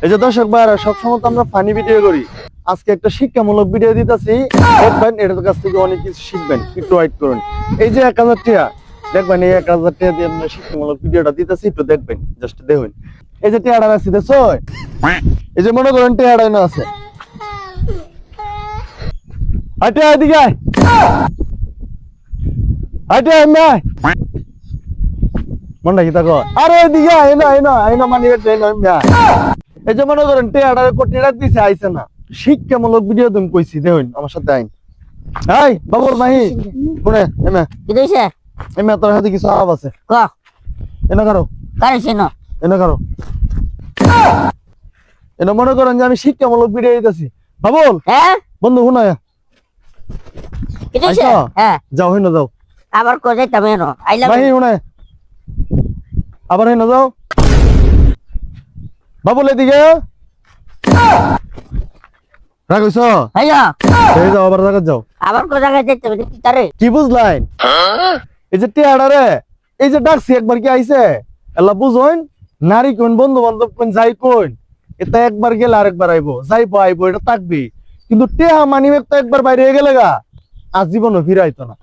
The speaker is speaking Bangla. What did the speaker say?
এই যে দর্শক ভাইরা, সবসময় তো আমরা ফানি ভিডিও করি, আজকে একটা শিক্ষামূলক ভিডিও দিতেছি। দেখবেন এটার কাছ থেকে অনেক কিছু শিখবেন, একটু ওয়েট করুন। এই যে 1000 টাকা দেখবেন, এই 1000 টাকা দিয়ে আমরা শিক্ষামূলক ভিডিওটা দিতেছি, একটু দেখবেন, জাস্ট দেখুন। এই যে টাকাটা রাখছি দেখছো, এই যে মনে করেন টাকাটা না আছে, হাইটে এদিকে আয়, হাইটে এমনি মনটা কি থাকো, আরে এদিকে আয় না, আয় না, আয় না, মানি বেটে না এমনি। এই যে মনে করেন টাকাটা কোটি টাকা দিছে, আইছে না, শিক্ষামূলক ভিডিও তুমি কইছি, দেখুন আমার সাথে আইন। এই বাবুর মাহি শুনে এমে কি দিছে এমে তোর হাতে কিছু আলাপ আছে, ক এনে কারো কারেছে না এনে কারো এনে মনে করেন যে আমি শিক্ষামূলক ভিডিও দিতেছি। বাবুল হ্যাঁ বন্ধু শুনায় কি দিছে আইসা? হ্যাঁ যাও হইনা যাও, আবার কো যাইতাম এনো আইলাম মাহি শুনায় আবার হইনা যাও। বাবুল এদিকে রাখছ, ভাইয়া এই যাও, আবার জায়গা যাও। আবার কো জায়গায় যাইতে হবে কি তারে কি বুঝলাইন? এই যে টিয়াড়া রে, এই যে ডাকছি একবার কি আইছে এলা বুঝুন, নারী কোন বন্ধু বান্ধব কোন যাই কোন, এটা একবার গেলে আরেকবার আইবো, যাইবো আইবো, এটা থাকবি। কিন্তু টেহা মানি ব্যাগ তো একবার বাইরে গেলে গা আজীবনও ফিরাইতো না।